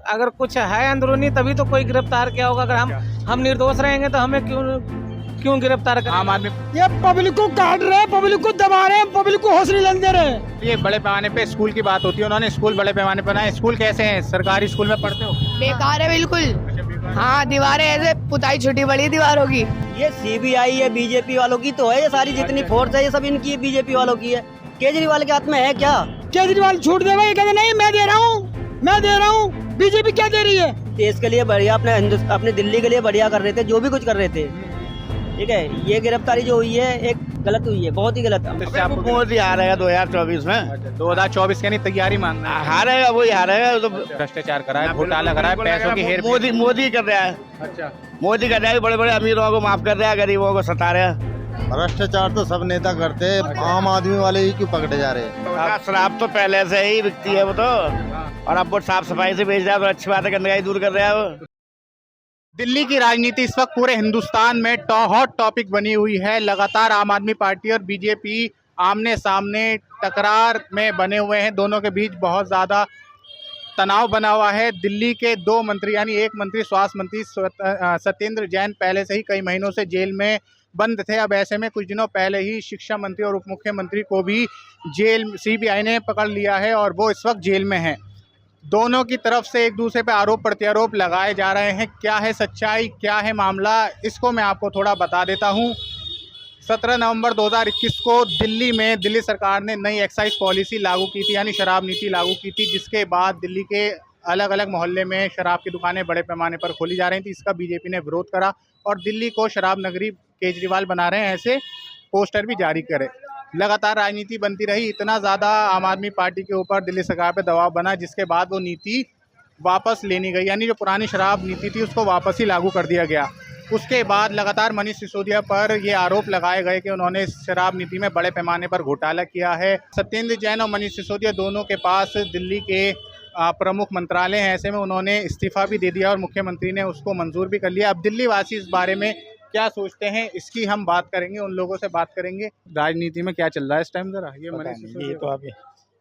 अगर कुछ है अंदरूनी तभी तो कोई गिरफ्तार किया होगा। अगर हम निर्दोष रहेंगे तो हमें क्यों गिरफ्तार करें? आम आदमी ये पब्लिक को काट रहे हैं, पब्लिक को दबा रहे हैं, पब्लिक को हौसले नहीं दे रहे हैं। ये बड़े पैमाने पे स्कूल की बात होती है, उन्होंने स्कूल बड़े पैमाने पर बनाए। स्कूल कैसे हैं? सरकारी स्कूल में पढ़ते हो? बेकार है बिल्कुल। हाँ, दीवारें ऐसे पुताई छुटी पड़ी दीवारों की। ये सीबीआई है, बीजेपी वालों की तो है। ये सारी जितनी फोर्स है ये सब इनकी है, बीजेपी वालों की है। केजरीवाल के हाथ में है क्या? केजरीवाल छूट दे भाई, कहते नहीं मैं दे रहा हूँ। बीजेपी क्या दे रही है? देश के लिए बढ़िया, अपने दिल्ली के लिए बढ़िया कर रहे थे, जो भी कुछ कर रहे थे। ठीक है, ये गिरफ्तारी जो हुई है एक गलत हुई है, बहुत ही गलत। मोदी हारेगा 2024 में। 2024 की नहीं तैयारी मांगना है। हारेगा, वही हारेगा। तो भ्रष्टाचार करा है, घोटाला करा है, पैसों की हेर। मोदी कर रहा है। अच्छा, मोदी कर रहा है, बड़े बड़े अमीरों को माफ कर रहा है, गरीबों को सता रहा है। भ्रष्टाचार तो सब नेता करते हैं, आम आदमी वाले ही क्यों पकड़े जा रहे हैं? शराब तो पहले से ही बिकती है वो तो, और अब वो साफ सफाई से बेच रहा है, तो अच्छी बात है, गंदगी दूर कर रहा है वो। दिल्ली की राजनीति इस वक्त पूरे हिंदुस्तान में हॉट टॉपिक बनी हुई है। लगातार आम आदमी पार्टी और बीजेपी आमने सामने टकरार में बने हुए हैं। दोनों के बीच बहुत ज़्यादा तनाव बना हुआ है। दिल्ली के दो मंत्री, यानी एक मंत्री स्वास्थ्य मंत्री सत्येंद्र जैन पहले से ही कई महीनों से जेल में बंद थे। अब ऐसे में कुछ दिनों पहले ही शिक्षा मंत्री और उप मुख्यमंत्री को भी जेल सीबीआई ने पकड़ लिया है और वो इस वक्त जेल में हैं। दोनों की तरफ से एक दूसरे पर आरोप प्रत्यारोप लगाए जा रहे हैं। क्या है सच्चाई, क्या है मामला, इसको मैं आपको थोड़ा बता देता हूं। 17 नवंबर 2021 को दिल्ली में दिल्ली सरकार ने नई एक्साइज पॉलिसी लागू की थी, यानी शराब नीति लागू की थी, जिसके बाद दिल्ली के अलग अलग मोहल्ले में शराब की दुकानें बड़े पैमाने पर खोली जा रही थी। इसका बीजेपी ने विरोध करा और दिल्ली को शराब नगरी केजरीवाल बना रहे हैं ऐसे पोस्टर भी जारी करे। लगातार राजनीति बनती रही, इतना ज़्यादा आम आदमी पार्टी के ऊपर दिल्ली सरकार पे दबाव बना, जिसके बाद वो नीति वापस लेनी गई, यानी जो पुरानी शराब नीति थी उसको वापस ही लागू कर दिया गया। उसके बाद लगातार मनीष सिसोदिया पर ये आरोप लगाए गए कि उन्होंने शराब नीति में बड़े पैमाने पर घोटाला किया है। सत्येंद्र जैन और मनीष सिसोदिया दोनों के पास दिल्ली के प्रमुख मंत्रालय हैं, ऐसे में उन्होंने इस्तीफा भी दे दिया और मुख्यमंत्री ने उसको मंजूर भी कर लिया। अब दिल्ली वासी इस बारे में क्या सोचते हैं, इसकी हम बात करेंगे, उन लोगों से बात करेंगे। राजनीति में क्या चल रहा है इस टाइम, जरा ये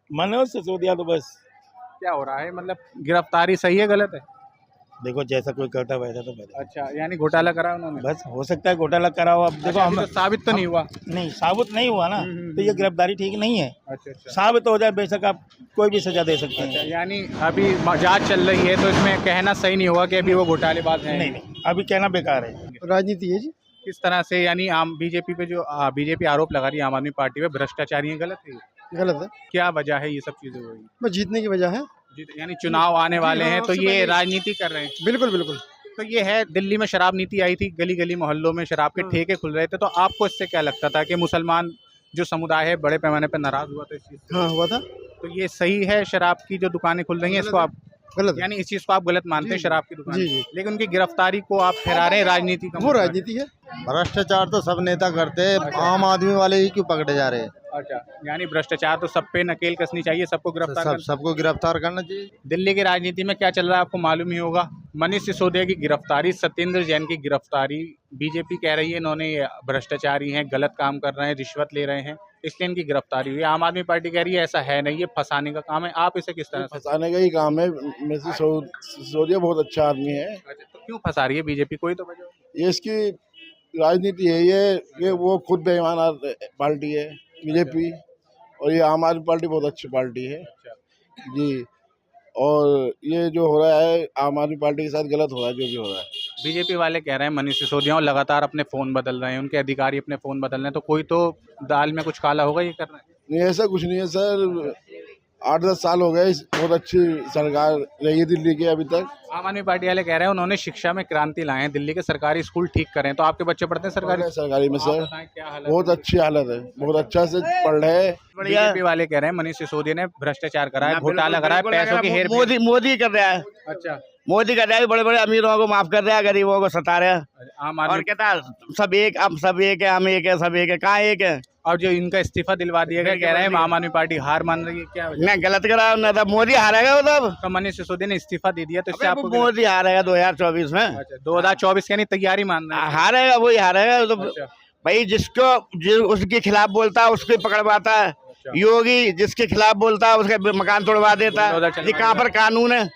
मनोज सिसोदिया तो बस क्या हो रहा है, मतलब गिरफ्तारी सही है गलत है? देखो जैसा कोई करता वैसा तो करे। अच्छा, यानी घोटाला करा उन्होंने? बस हो सकता है घोटाला करा हो। अब देखो हम तो साबित तो नहीं हुआ। नहीं, साबित नहीं हुआ ना, तो ये गिरफ्तारी ठीक नहीं है। अच्छा, साबित हो जाए बेशक आप कोई भी सजा दे सकते हैं। यानी अभी जांच चल रही है तो इसमें कहना सही नहीं होगा कि अभी वो घोटालेबाज हैं। नहीं, अभी कहना बेकार है। राजनीति है जी। किस तरह से, यानी आम बीजेपी पे जो बीजेपी आरोप लगा रही है आम आदमी पार्टी पे भ्रष्टाचारी है, गलत है? गलत है, क्या वजह है ये सब चीजें हो रही? बस जीतने की वजह है। यानी चुनाव आने वाले हैं तो ये राजनीति कर रहे हैं। बिल्कुल बिल्कुल। तो ये है, दिल्ली में शराब नीति आई थी, गली गली मोहल्लों में शराब के ठेके खुल रहे थे, तो आपको इससे क्या लगता था कि मुसलमान जो समुदाय है बड़े पैमाने पर नाराज हुआ था इस चीज से? हाँ, हुआ था। तो ये सही है, शराब की जो दुकानें खुल रही हैं इसको आप गलत, यानी इस चीज को आप गलत मानते हैं, शराब की दुकान? जी जी। लेकिन उनकी गिरफ्तारी को आप ठहरा रहे हैं राजनीति का? वो राजनीति है। भ्रष्टाचार तो सब नेता करते हैं, आम आदमी वाले ही क्यों पकड़े जा रहे हैं? अच्छा, यानी भ्रष्टाचार तो सब पे नकेल कसनी चाहिए, सबको गिरफ्तार सबको गिरफ्तार करना चाहिए। दिल्ली की राजनीति में क्या चल रहा है आपको मालूम ही होगा। मनीष सिसोदिया की गिरफ्तारी, सत्येंद्र जैन की गिरफ्तारी, बीजेपी कह रही है इन्होंने भ्रष्टाचारी हैं, गलत काम कर रहे हैं, रिश्वत ले रहे हैं, इसलिए इनकी गिरफ्तारी हुई। आम आदमी पार्टी कह रही है ऐसा है नहीं, ये फंसाने का काम है। आप इसे किस तरह से? फंसाने का ही काम है। सिसोदिया बहुत अच्छा आदमी है। तो क्यों फंसा रही है बीजेपी, कोई तो वजह? ये इसकी राजनीति है, ये वो खुद बेईमान पार्टी है बीजेपी, और ये आम आदमी पार्टी बहुत अच्छी पार्टी है जी। और ये जो हो रहा है आम आदमी पार्टी के साथ गलत हो रहा है, जो भी हो रहा है। बीजेपी वाले कह रहे हैं मनीष सिसोदिया लगातार अपने फ़ोन बदल रहे हैं, उनके अधिकारी अपने फ़ोन बदल रहे हैं, तो कोई तो दाल में कुछ काला होगा ये कर रहे हैं? नहीं, ऐसा कुछ नहीं है सर। 8-10 साल हो गए, बहुत अच्छी सरकार रही है दिल्ली की अभी तक। आम आदमी पार्टी वाले कह रहे हैं उन्होंने शिक्षा में क्रांति लाए हैं, दिल्ली के सरकारी स्कूल ठीक करें। तो आपके बच्चे पढ़ते हैं सरकारी में सर? क्या हालत? बहुत अच्छी हालत है, बहुत अच्छा से पढ़ रहे हैं। बीजेपी वाले कह रहे हैं मनीष सिसोदिया ने भ्रष्टाचार करा है, घोटाला करा है, पैसों की हेर। मोदी कर रहा है। अच्छा, मोदी कर रहा है, बड़े बड़े अमीरों को माफ कर रहा है, गरीबों को सता रहा है। आम और आदमी कहता है सब एक, हम सब एक है, हम एक है, सब एक है। कहाँ एक है? और जो इनका इस्तीफा दिलवा दिया गया, कह रहे हैं आम आदमी पार्टी हार मान रही है, क्या वजह? नहीं, गलत करा ना, तब मोदी हारेगा वो तब। तो मनीष सिसोदिया ने इस्तीफा दे दिया, तो इससे आपको मोदी हारेगा 2024 में। अच्छा, 2024 की नहीं तैयारी मान रहे हैं? हारेगा, वही हारेगा तो। अच्छा। भाई उसके खिलाफ बोलता है उसको पकड़वाता है। योगी जिसके खिलाफ बोलता है उसका मकान तोड़वा देता है। ये कहाँ पर कानून है?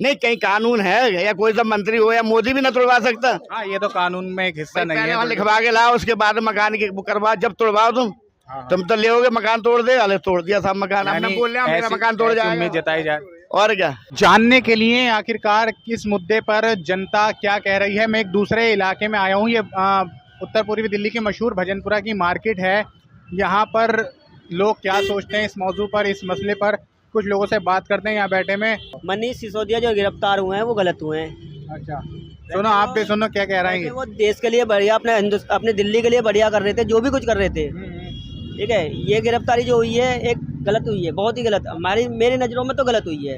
नहीं, कहीं कानून है या कोई सा मंत्री हो या मोदी भी ना तोड़वा सकता। हाँ, ये तो कानून में एक हिस्सा नहीं पहले है। वहाँ लिखवा के लाओ, उसके बाद मकान की वो करवा, जब तोड़वाओ तुम तो ले मकान तोड़ दे, अरे तोड़ दिया सब मकान, हमने यानी बोल रहे मेरा ऐसी- मकान तोड़ ऐसी जाएगा। उम्मीद जताई जाए। और क्या जानने के लिए आखिरकार किस मुद्दे पर जनता क्या कह रही है, मैं एक दूसरे इलाके में आया हूँ। ये उत्तर पूर्वी दिल्ली की मशहूर भजनपुरा की मार्केट है। यहाँ पर लोग क्या सोचते हैं इस मौजू पर, इस मसले पर, कुछ लोगों से बात करते हैं यहाँ बैठे में। मनीष सिसोदिया जो गिरफ्तार हुए हैं वो गलत हुए हैं। अच्छा, सुनो आप भी सुनो क्या कह रहे हैं। वो देश के लिए बढ़िया, अपने दिल्ली के लिए बढ़िया कर रहे थे, जो भी कुछ कर रहे थे। ठीक है, ये गिरफ्तारी जो हुई है एक गलत हुई है, बहुत ही गलत, मेरी नज़रों में तो गलत हुई है।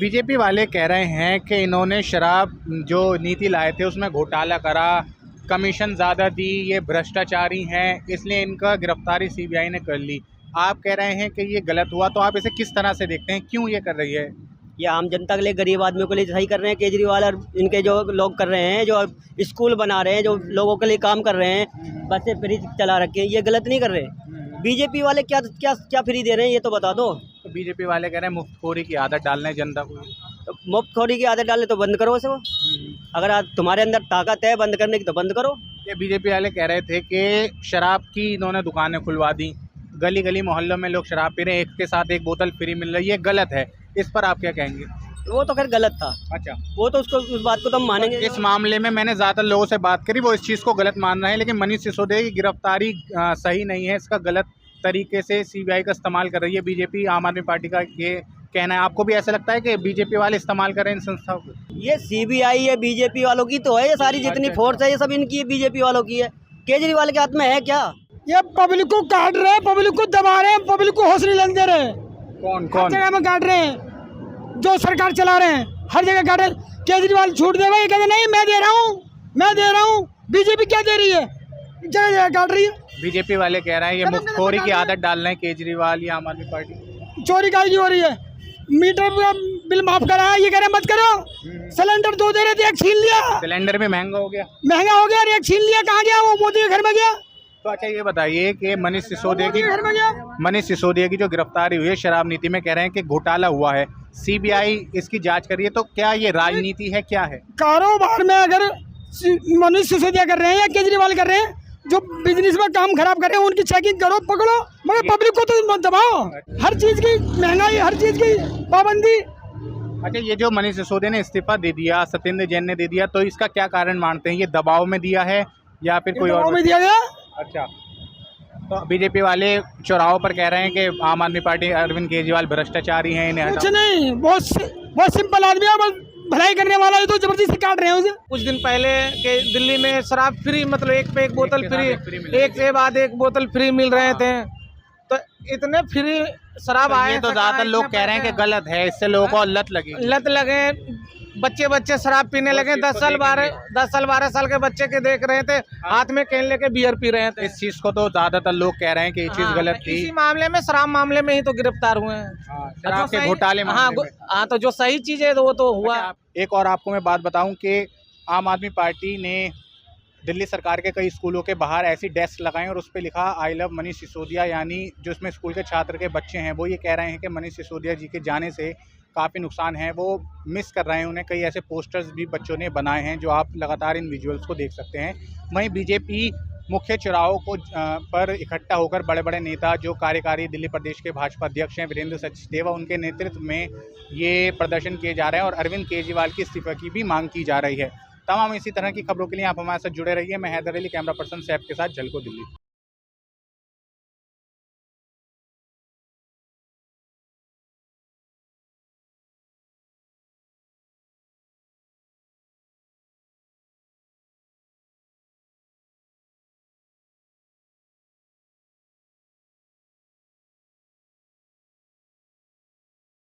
बीजेपी वाले कह रहे हैं कि इन्होंने शराब जो नीति लाए थे उसमें घोटाला करा, कमीशन ज़्यादा दी, ये भ्रष्टाचारी हैं, इसलिए इनका गिरफ्तारी सीबीआई ने कर ली। आप कह रहे हैं कि ये गलत हुआ, तो आप इसे किस तरह से देखते हैं, क्यों ये कर रही है? ये आम जनता के लिए, गरीब आदमियों के लिए सही कर रहे हैं केजरीवाल और इनके जो लोग कर रहे हैं, जो स्कूल बना रहे हैं, जो लोगों के लिए काम कर रहे हैं, बसें फ्री चला रखे हैं, ये गलत नहीं कर रहे। बीजेपी वाले क्या क्या क्या फ्री दे रहे हैं ये तो बता दो। तो बीजेपी वाले कह रहे हैं मुफ्तखोरी की आदत डालना है जनता को। तो मुफ्तखोरी की आदत डाले तो बंद करो उसे। अगर तुम्हारे अंदर ताकत है बंद करने की तो बंद करो। ये बीजेपी वाले कह रहे थे कि शराब की इन्होंने दुकानें खुलवा दी, गली गली मोहल्लों में लोग शराब पी रहे हैं, एक के साथ एक बोतल फ्री मिल रही है, गलत है। इस पर आप क्या कहेंगे? वो तो खैर गलत था। अच्छा, वो तो उस बात को तो हम मानेंगे। इस मामले में मैंने ज़्यादातर लोगों से बात करी, वो इस चीज़ को गलत मान रहे हैं, लेकिन मनीष सिसोदिया की गिरफ्तारी सही नहीं है, इसका गलत तरीके से सीबीआई का इस्तेमाल कर रही है बीजेपी, आम आदमी पार्टी का ये कहना है। आपको भी ऐसा लगता है कि बीजेपी वाले इस्तेमाल कर रहे हैं इन संस्थाओं को? ये सीबीआई है, बीजेपी वालों की तो है, ये सारी जितनी फोर्स है ये सब इनकी है, बीजेपी वालों की है। केजरीवाल के हाथ में है क्या? ये पब्लिक को काट रहे हैं, पब्लिक को दबा रहे हैं, पब्लिक को हौसले नहीं दे रहे हैं। कौन हर जगह में काट रहे हैं, जो सरकार चला रहे हैं हर जगह काट रहे हैं। केजरीवाल छूट दे भाई, कहते नहीं मैं दे रहा हूँ। बीजेपी क्या दे रही है, जगह जगह काट रही है। बीजेपी वाले कह रहे हैं ये मुफ्तखोरी की आदत डाल रहे हैं केजरीवाल या आम आदमी पार्टी। चोरी काहे की हो रही है? मीटर का बिल माफ करा है, ये कह रहे मत करो। सिलेंडर 2 दे रहे थे, एक छीन लिया। सिलेंडर भी महंगा हो गया। महंगा हो गया और एक छीन लिया। कहाँ गया वो? मोदी के घर में गया। तो अच्छा ये बताइए कि मनीष सिसोदिया मोदी के घर में गया। की जो गिरफ्तारी हुई है शराब नीति में, कह रहे हैं कि घोटाला हुआ है, सीबीआई इसकी जांच कर रही है, तो क्या ये राजनीति है, क्या है? कारोबार में अगर मनीष सिसोदिया कर रहे हैं या केजरीवाल कर रहे हैं, जो बिजनेस में काम खराब कर रहे हैं उनकी चेकिंग करो, पकड़ो, मगर पब्लिक को तो दबाओ। हर चीज की महंगाई, हर चीज की पाबंदी। अच्छा, ये जो मनीष सिसोदिया ने इस्तीफा दे दिया, सत्येंद्र जैन ने दे दिया, तो इसका क्या कारण मानते हैं? ये दबाव में दिया है या फिर कोई और? में दिया गया। अच्छा, तो बीजेपी वाले चौराहों पर कह रहे हैं कि आम आदमी पार्टी, अरविंद केजरीवाल भ्रष्टाचारी हैं, इन्हें कुछ हटाओ। नहीं, बहुत सिंपल आदमी है, बस भलाई करने वाला है, तो जबरदस्ती काट रहे हैं उसे। कुछ दिन पहले के दिल्ली में शराब फ्री, मतलब एक पे एक बोतल फ्री, एक के बाद एक बोतल फ्री मिल रहे थे। तो इतने फ्री शराब तो आए, ये तो ज्यादातर लोग कह रहे हैं कि गलत है, इससे लोगों को लत लगी। लत लगे, बच्चे शराब पीने लगे। 10 साल 12 साल के बच्चे के देख रहे थे, हाथ में कैन लेके बियर पी रहे थे। इस चीज को तो ज्यादातर लोग कह रहे हैं कि ये चीज गलत थी। इसी मामले में, शराब मामले में ही तो गिरफ्तार हुए हैं। शराब के घोटाले मामले में। हाँ, तो जो सही चीज है तो वो तो हुआ। एक और आपको मैं बात बताऊं कि आम आदमी पार्टी ने दिल्ली सरकार के कई स्कूलों के बाहर ऐसी डेस्क लगाई और उस पर लिखा आई लव मनीष सिसोदिया, यानी जो इसमें स्कूल के छात्र के बच्चे हैं वो ये कह रहे हैं कि मनीष सिसोदिया जी के जाने से काफ़ी नुकसान है, वो मिस कर रहे हैं उन्हें। कई ऐसे पोस्टर्स भी बच्चों ने बनाए हैं जो आप लगातार इन विजुअल्स को देख सकते हैं। वहीं बीजेपी मुख्य चौराहों को पर इकट्ठा होकर बड़े बड़े नेता, जो कार्यकारी दिल्ली प्रदेश के भाजपा अध्यक्ष हैं वीरेंद्र सचदेवा, उनके नेतृत्व में ये प्रदर्शन किए जा रहे हैं और अरविंद केजरीवाल की इस्तीफा की भी मांग की जा रही है। तमाम इसी तरह की खबरों के लिए आप हमारे साथ जुड़े रहिए। मैं हैदर अली, कैमरा पर्सन सैफ के साथ, झलको दिल्ली।